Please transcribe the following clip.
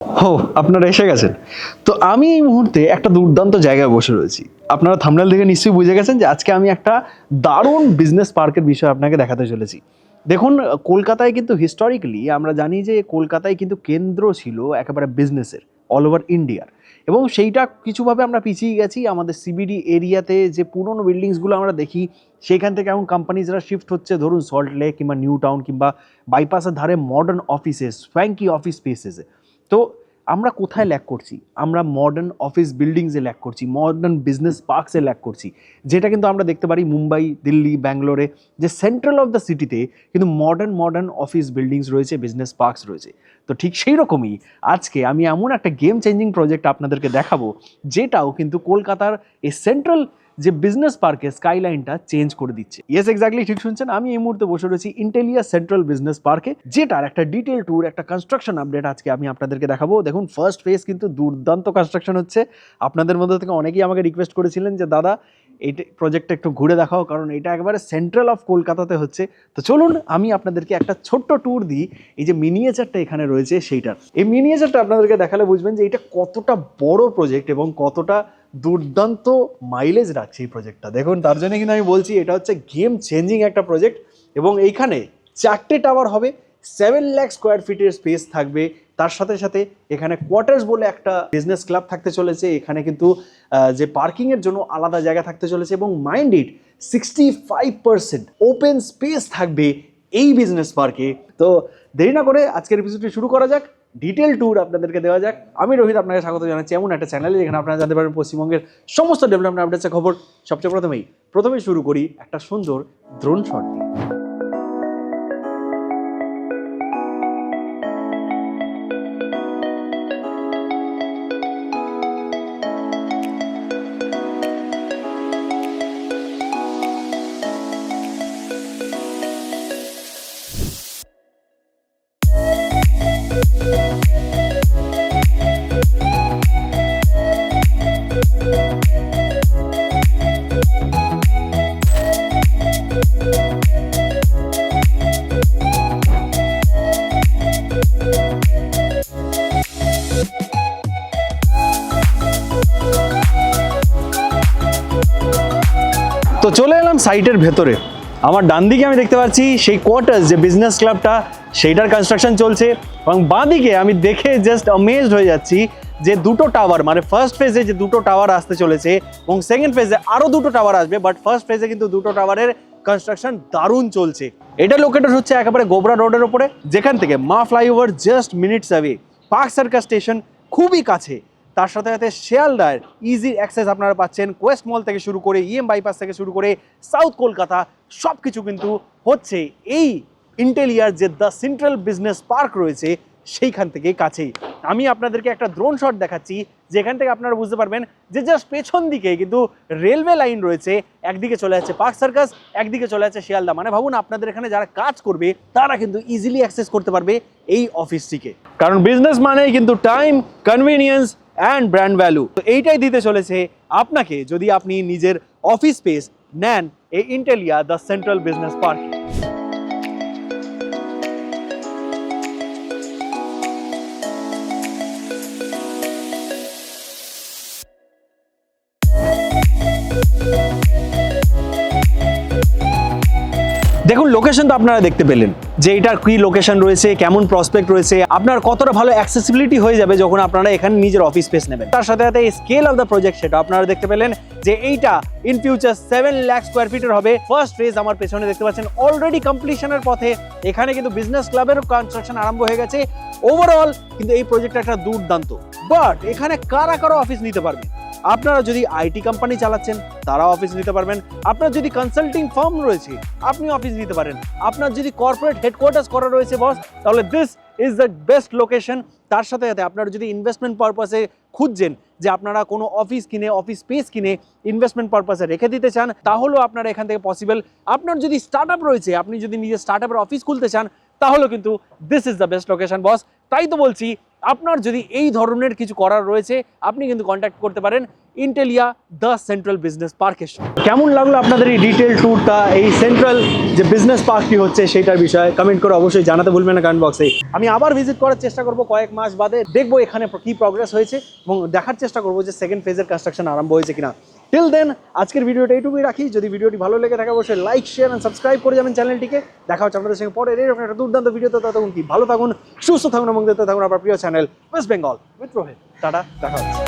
ও আপনারা এসে গেছেন। তো আমি এই মুহূর্তে একটা দুর্দান্ত জায়গায় বসে রয়েছি। আপনারা থাম্বনেল দেখে নিশ্চয়ই বুঝে গেছেন যে আজকে আমি একটা দারুণ বিজনেস পার্কের বিষয় আপনাকে দেখাতে চলেছি। দেখুন, কলকাতায় কিন্তু হিস্টোরিক্যালি আমরা জানি যে কলকাতায় কিন্তু কেন্দ্র ছিল একেবারে বিজনেসের অল ওভার ইন্ডিয়ার, এবং সেইটা কিছুভাবে আমরা পিছিয়ে গেছি। আমাদের সিবিডি এরিয়াতে যে পুরনো বিল্ডিংসগুলো আমরা দেখি, সেইখান থেকে এখন কোম্পানিজরা শিফট হচ্ছে ধরুন সল্ট লেক কিংবা নিউ টাউন কিংবা বাইপাসের ধারে মডার্ন অফিসেস, স্প্যাঙ্কি অফিস স্পেসেসে। তো আমরা কোথায় ল্যাক করছি? আমরা মডার্ন অফিস বিল্ডিংসে ল্যাক করছি, মডার্ন বিজনেস পার্কসে ল্যাক করছি, যেটা কিন্তু আমরা দেখতে পারি মুম্বাই, দিল্লি, ব্যাঙ্গালোরে, যে সেন্ট্রাল অফ দ্য সিটিতে কিন্তু মডার্ন অফিস বিল্ডিংস রয়েছে, বিজনেস পার্কস রয়েছে। তো ঠিক সেই রকমই আজকে আমি এমন একটা গেম চেঞ্জিং প্রজেক্ট আপনাদেরকে দেখাবো, যেটাও কিন্তু কলকাতার এই সেন্ট্রাল যে বিজনেস পার্কের স্কাইলাইনটা চেঞ্জ করে দিচ্ছে। ইয়েস, এক্স্যাক্টলি ঠিক শুনছেন, আমি এই মুহূর্তে বসে রয়েছি ইন্টেলিয়া সেন্ট্রাল বিজনেস পার্কে, যেটার একটা ডিটেল ট্যুর, একটা কনস্ট্রাকশন আপডেট আজকে আমি আপনাদেরকে দেখাবো। দেখুন, ফার্স্ট ফেজ কিন্তু দুর্দান্ত কনস্ট্রাকশন হচ্ছে। আপনাদের মধ্যে থেকে অনেকেই আমাকে রিকোয়েস্ট করেছিলেন যে দাদা এই প্রজেক্টটা একটু ঘুরে দেখাও, কারণ এটা একেবারে সেন্ট্রাল অফ কলকাতাতে হচ্ছে। তো চলুন আমি আপনাদেরকে একটা ছোট্ট ট্যুর দিই এই যে মিনিয়েচারটা এখানে রয়েছে সেইটার। এই মিনিয়েচারটা আপনাদেরকে দেখালে বুঝবেন যে এটা কতটা বড় প্রজেক্ট এবং কতটা দুর্দান্ত মাইলেজ রাখছে এই প্রজেক্টটা। দেখুন, তার জন্য কিন্তু আমি বলছি এটা হচ্ছে গেম চেঞ্জিং একটা প্রজেক্ট। এবং এইখানে 4টে টাওয়ার হবে, 7 লাখ স্কোয়ার ফিটের স্পেস থাকবে। তার সাথে সাথে এখানে কোয়ার্টার্স বলে একটা বিজনেস ক্লাব থাকতে চলেছে। এখানে কিন্তু যে পার্কিংয়ের জন্য আলাদা জায়গা থাকতে চলেছে, এবং মাইন্ড ইট 65% ওপেন স্পেস থাকবে এই বিজনেস পার্কে। তো দেরি না করে আজকের এপিসোডটি শুরু করা যাক, ডিটেল ট্যুর আপনাদেরকে দেওয়া যাক। আমি রোহিত আপনাকে স্বাগত জানাচ্ছি এমন একটা চ্যানেলে যেখানে আপনারা জানতে পারবেন পশ্চিমবঙ্গের সমস্ত ডেভেলপমেন্ট আপডেটসের খবর। সবচেয়ে প্রথমেই শুরু করি একটা সুন্দর ড্রোন শট দিয়ে। তো চলে এলাম সাইটের ভেতরে। আমার ডান দিকে আমি দেখতে পাচ্ছি সেই কোয়ার্টার্স যে বিজনেস ক্লাবটা, সেইটার কনস্ট্রাকশন চলছে। এবং বাঁ দিকে আমি দেখে জাস্ট অ্যামেজড হয়ে যাচ্ছি যে দুটো টাওয়ার, মানে ফার্স্ট ফেজে যে দুটো টাওয়ার আসতে চলেছে এবং সেকেন্ড ফেজে আরও দুটো টাওয়ার আসবে, বাট ফার্স্ট ফেজে কিন্তু দুটো টাওয়ারের কনস্ট্রাকশন দারুণ চলছে। এটা লোকেটেড হচ্ছে একেবারে গোবরা রোডের ওপরে, যেখান থেকে মা flyover just minutes away, park circus station খুবই কাছে। তার সাথে সাথে শিয়ালদার ইজি অ্যাক্সেস আপনারা পাচ্ছেন, কোয়েস্ট মল থেকে শুরু করে ইএম বাইপাস থেকে শুরু করে সাউথ কলকাতা সব কিছু কিন্তু হচ্ছে এই ইন্টেলিয়ার যে দ্য সেন্ট্রাল বিজনেস পার্ক রয়েছে সেইখান থেকে কাছেই। আমি আপনাদেরকে একটা ড্রোন শট দেখাচ্ছি, যেখান থেকে আপনারা বুঝতে পারবেন যে জাস্ট পেছন দিকে কিন্তু রেলওয়ে লাইন রয়েছে। একদিকে চলে যাচ্ছে পার্ক সার্কাস, একদিকে চলে যাচ্ছে শিয়ালদা। মানে ভাবুন, আপনাদের এখানে যারা কাজ করবে তারা কিন্তু ইজিলি অ্যাক্সেস করতে পারবে এই অফিসটিকে, কারণ বিজনেস মানেই কিন্তু time, convenience and brand value. তো এইটাই দিতে চলেছে আপনাকে যদি আপনি নিজের অফিস স্পেস নেন এই ইন্টেলিয়া দ্য সেন্ট্রাল বিজনেস পার্ক। দেখুন, লোকেশন তো আপনারা দেখতে পেলেন যে এটার কি লোকেশন রয়েছে, কেমন প্রসপেক্ট রয়েছে, আপনার কতটা ভালো অ্যাক্সেসিবিলিটি হয়ে যাবে যখন আপনারা এখানে নিজের অফিস স্পেস নেবেন। তার সাথে সাথে স্কেল অফ দ্য প্রজেক্ট সেটা আপনারা দেখতে পেলেন যে এইটা ইন ফিউচার 7 লাখ স্কোয়ার ফিটের হবে। ফার্স্ট ফেজ আমার পেছনে দেখতে পাচ্ছেন অলরেডি কমপ্লিশনের পথে। এখানে কিন্তু বিজনেস ক্লাবেরও কনস্ট্রাকশন আরম্ভ হয়ে গেছে। ওভারঅল কিন্তু এই প্রজেক্টটা একটা দুর্দান্ত। বাট এখানে কারা অফিস নিতে পারবে? আপনারা যদি আইটি কোম্পানি চালাচ্ছেন তারা অফিস নিতে পারবেন, আপনার যদি কনসাল্টিং ফার্ম রয়েছে আপনি অফিস নিতে পারেন, আপনার যদি কর্পোরেট হেডকোয়ার্টার্স করা রয়েছে বস, তাহলে this is the best location. তার সাথে সাথে আপনারা যদি ইনভেস্টমেন্ট পারপাসে খুঁজছেন যে আপনারা কোনো অফিস কিনে, অফিস স্পেস কিনে ইনভেস্টমেন্ট পারপাসে রেখে দিতে চান, তাহলেও আপনারা এখান থেকে পসিবল। আপনার যদি স্টার্ট আপ রয়েছে, আপনি যদি নিজের স্টার্ট আপের অফিস খুলতে চান, তাহলেও কিন্তু this is the best location boss. তাই তো বলছি, আপনার যদি এই ধরনের কিছু করার রয়েছে আপনি কিন্তু কন্ট্যাক্ট করতে পারেন ইন্টেলিয়া দ্য সেন্ট্রাল বিজনেস পার্কের সঙ্গে। কেমন লাগলো আপনাদের এই ডিটেল ট্যুরটা, এই সেন্ট্রাল যে বিজনেস পার্কটি হচ্ছে সেটার বিষয়ে কমেন্ট করে অবশ্যই জানাতে ভুলবেন না কমেন্ট বক্সে। আমি আবার ভিজিট করার চেষ্টা করব কয়েক মাস বাদে, দেখবো এখানে কি প্রগ্রেস হয়েছে এবং দেখার চেষ্টা করবো যে সেকেন্ড ফেজের কনস্ট্রাকশন আরম্ভ হয়েছে কিনা। টিল দেন আজকের ভিডিওটা এইটুকুই রাখি। যদি ভিডিওটি ভালো লেগে থাকে অবশ্যই লাইক শেয়ার এন্ড সাবস্ক্রাইব করে যাবেন চ্যানেলটিকে। দেখা হচ্ছে আপনাদের সঙ্গে পরে এরকম একটা দুর্দান্ত ভিডিওতে। ততক্ষণ কি ভালো থাকুন, সুস্থ থাকুন এবং দেখতে থাকুন আপনার প্রিয় channel West Bengal with Rohit. Tata, দেখা হচ্ছে।